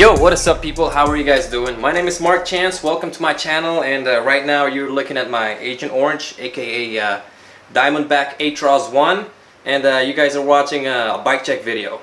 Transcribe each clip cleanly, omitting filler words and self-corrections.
Yo, what is up people? How are you guys doing? My name is Mark Chance. Welcome to my channel, and right now you're looking at my Agent Orange, aka Diamondback Atroz 1, and you guys are watching a bike check video.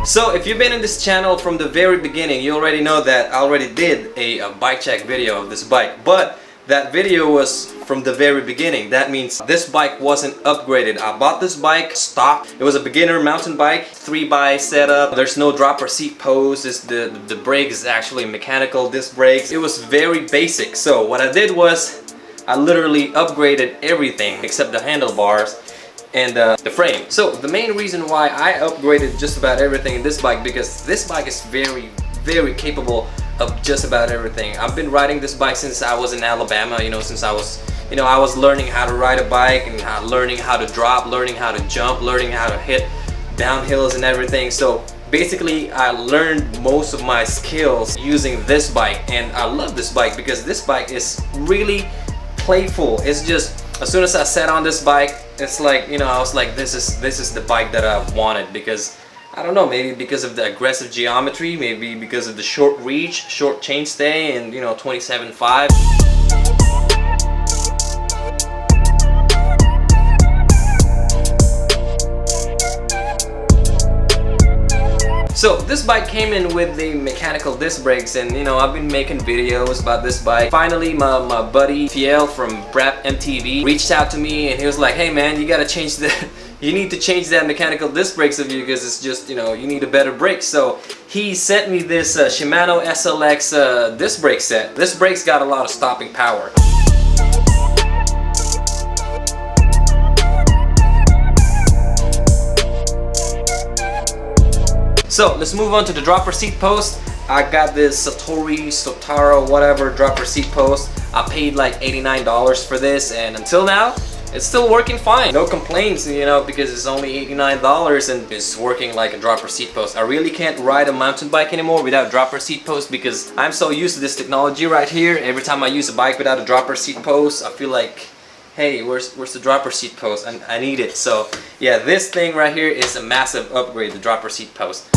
So if you've been in this channel from the very beginning, you already know that I already did a bike check video of this bike, but that video was from the very beginning. That means this bike wasn't upgraded. I bought this bike stock. It was a beginner mountain bike, 3x setup. There's no dropper seat post. The brake is actually mechanical disc brakes. It was very basic. So what I did was I literally upgraded everything except the handlebars and the frame. So the main reason why I upgraded just about everything in this bike, because this bike is very capable of just about everything. I've been riding this bike since I was in Alabama, since I was learning how to ride a bike and learning how to drop, learning how to jump, learning how to hit downhills and everything. So basically I learned most of my skills using this bike, and I love this bike because this bike is really playful. It's just, as soon as I sat on this bike, it's like, I was like, this is the bike that I wanted, because I don't know, maybe because of the aggressive geometry, maybe because of the short reach, short chainstay, and 27.5. So this bike came in with the mechanical disc brakes, and I've been making videos about this bike. Finally, my buddy Fiel from Brap MTV reached out to me, and he was like, hey man, you gotta change you need to change that mechanical disc brakes of you, because it's just, you need a better brake. So he sent me this Shimano SLX disc brake set. This brake's got a lot of stopping power. So let's move on to the dropper seat post. I got this Satori Sorata whatever dropper seat post. I paid like $89 for this, and until now it's still working fine. No complaints, because it's only $89 and it's working like a dropper seat post. I really can't ride a mountain bike anymore without dropper seat post, because I'm so used to this technology right here. Every time I use a bike without a dropper seat post, I feel like, hey, where's the dropper seat post? I need it. So yeah, this thing right here is a massive upgrade, the dropper seat post.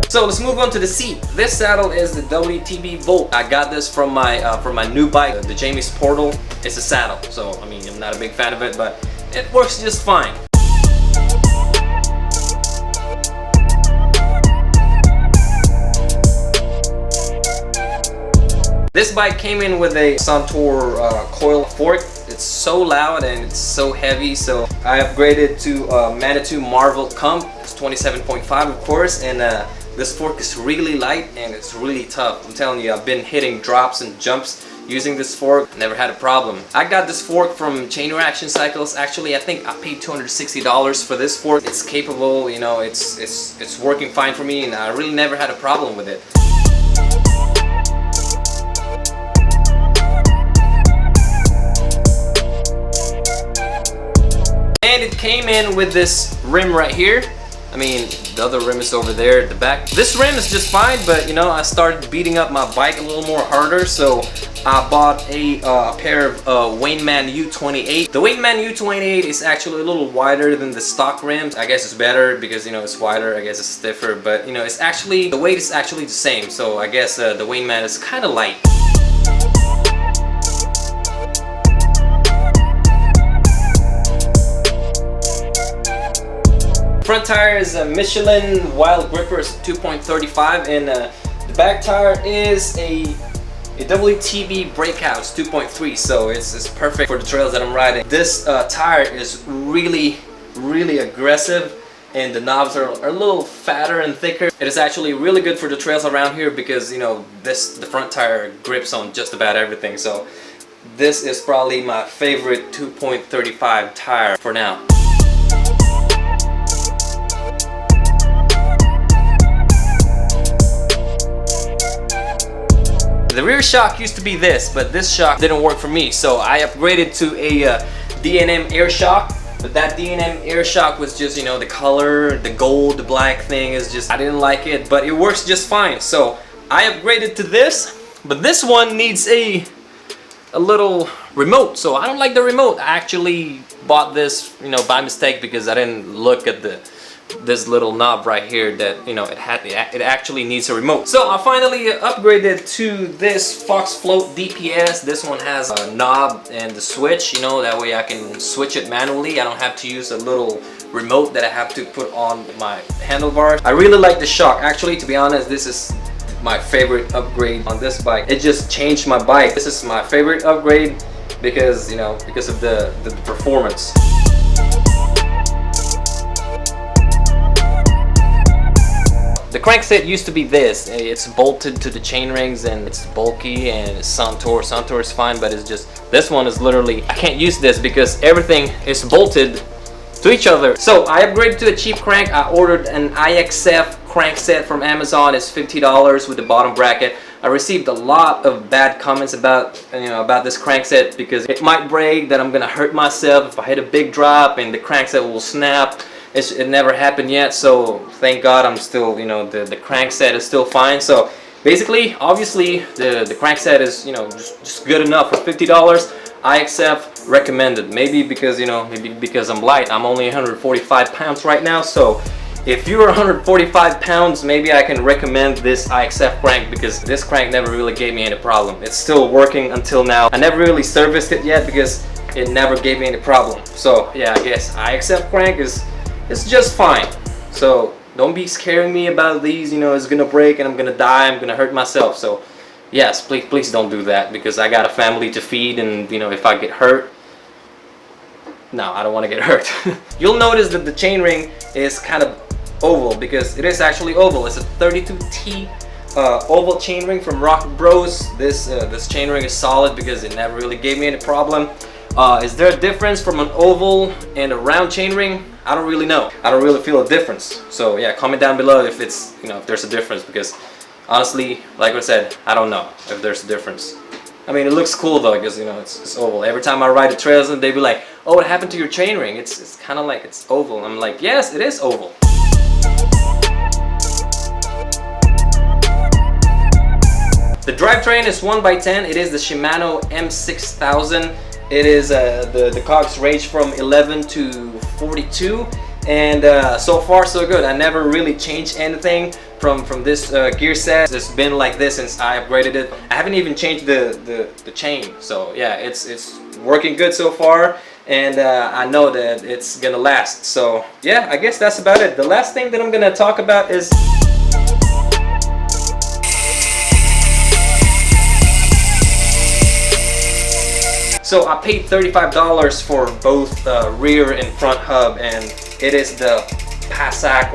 So let's move on to the seat. This saddle is the WTB Volt. I got this from my new bike, the Jamie's Portal. It's a saddle, so I mean, I'm not a big fan of it, but it works just fine. This bike came in with a Satori coil fork. It's so loud and it's so heavy, so I upgraded to MANITOU Marvel Comp. It's 27.5 of course, and this fork is really light and it's really tough. I'm telling you, I've been hitting drops and jumps using this fork. Never had a problem. I got this fork from Chain Reaction Cycles. Actually, I think I paid $260 for this fork. It's capable, it's working fine for me, and I really never had a problem with it. And it came in with this rim right here. I mean, the other rim is over there at the back. This rim is just fine, but I started beating up my bike a little more harder, so I bought a pair of Wainman U28. The Wainman U28 is actually a little wider than the stock rims. I guess it's better because it's wider, I guess it's stiffer, but it's actually, the weight is actually the same, so I guess the Wainman is kind of light. Front tire is a Michelin Wild Grippers 2.35, and the back tire is a WTB BREAKOUT 2.3, so it's perfect for the trails that I'm riding. This tire is really aggressive, and the knobs are a little fatter and thicker. It is actually really good for the trails around here because the front tire grips on just about everything. So this is probably my favorite 2.35 tire for now. The rear shock used to be this, but this shock didn't work for me, so I upgraded to a D&M air shock. But that D&M air shock was just, you know, the color, the gold, the black thing is just, I didn't like it, but it works just fine. So I upgraded to this, but this one needs a little remote. So I don't like the remote. I actually bought this, you know, by mistake because I didn't look at this little knob right here that, you know, it actually needs a remote. So I finally upgraded to this Fox Float DPS. This one has a knob and the switch, you know, that way I can switch it manually. I don't have to use a little remote that I have to put on my handlebars. I really like the shock. Actually, to be honest, this is my favorite upgrade on this bike. It just changed my bike. This is my favorite upgrade because, you know, because of the performance. The crankset used to be this. It's bolted to the chain rings and it's bulky, and it's Satori is fine, but it's just, this one is literally, I can't use this because everything is bolted to each other. So I upgraded to a cheap crank. I ordered an IXF crankset from Amazon. It's $50 with the bottom bracket. I received a lot of bad comments about, you know, about this crankset because it might break, that I'm gonna hurt myself if I hit a big drop and the crankset will snap. It never happened yet, so thank God I'm still, you know, the crankset is still fine. So basically, obviously, the crankset is, you know, just good enough for $50. IXF recommended. Maybe because, you know, maybe because I'm light. I'm only 145 pounds right now, so if you're 145 pounds, maybe I can recommend this IXF crank because this crank never really gave me any problem. It's still working until now. I never really serviced it yet because it never gave me any problem. So yeah, I guess IXF crank it's just fine. So don't be scaring me about these, you know, it's gonna break and I'm gonna die, I'm gonna hurt myself. So yes, please don't do that because I got a family to feed, and, you know, if I get hurt, no, I don't want to get hurt. You'll notice that the chainring is kind of oval because it is actually oval. It's a 32T oval chainring from Rocket Bros. This chainring is solid because it never really gave me any problem. Is there a difference from an oval and a round chainring? I don't really know. I don't really feel a difference. So yeah, comment down below if it's, you know, if there's a difference, because honestly, like I said, I don't know if there's a difference. I mean, it looks cool though, because, you know, it's oval. Every time I ride the trails and they be like, oh, what happened to your chainring? It's kind of like it's oval. I'm like, yes, it is oval. The drivetrain is 1x10. It is the Shimano M6000. It is the cogs range from 11 to 42, and so far so good. I never really changed anything from this gear set. It's been like this since I upgraded it. I haven't even changed the chain. So yeah, it's working good so far, and I know that it's gonna last. So yeah, I guess that's about it. The last thing that I'm gonna talk about is so I paid $35 for both rear and front hub, and it is the Pasak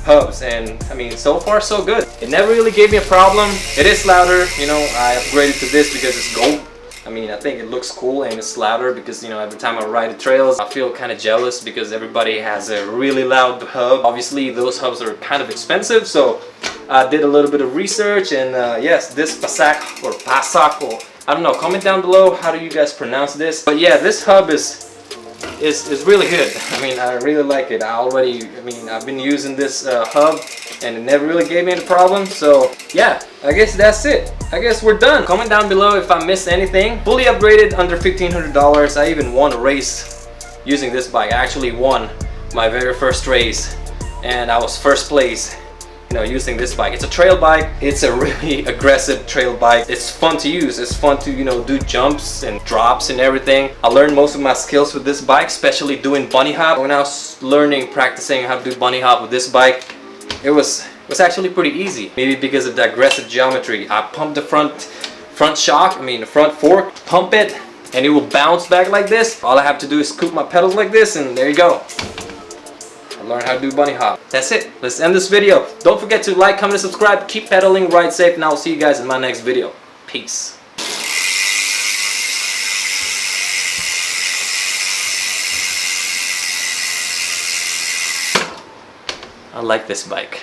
hubs, and I mean, so far so good. It never really gave me a problem. It is louder, you know. I upgraded to this because it's gold. I mean, I think it looks cool and it's louder because, you know, every time I ride the trails, I feel kind of jealous because everybody has a really loud hub. Obviously, those hubs are kind of expensive, so I did a little bit of research, and yes, this Pasak, or I don't know, comment down below how do you guys pronounce this. But yeah, this hub is really good. I mean, I really like it. I've been using this hub and it never really gave me any problem. So yeah, I guess that's it. I guess we're done. Comment down below if I missed anything. Fully upgraded under $1,500. I even won a race using this bike. I actually won my very first race and I was first place, you know, using this bike. It's a trail bike. It's a really aggressive trail bike. It's fun to use. It's fun to, you know, do jumps and drops and everything. I learned most of my skills with this bike, especially doing bunny hop. When I was practicing how to do bunny hop with this bike, it was actually pretty easy. Maybe because of the aggressive geometry. I pumped the front shock, the front fork, pump it, and it will bounce back like this. All I have to do is scoop my pedals like this, and there you go. Learn how to do bunny hop. That's it. Let's end this video. Don't forget to like, comment, and subscribe. Keep pedaling, ride safe, and I'll see you guys in my next video. Peace. I like this bike.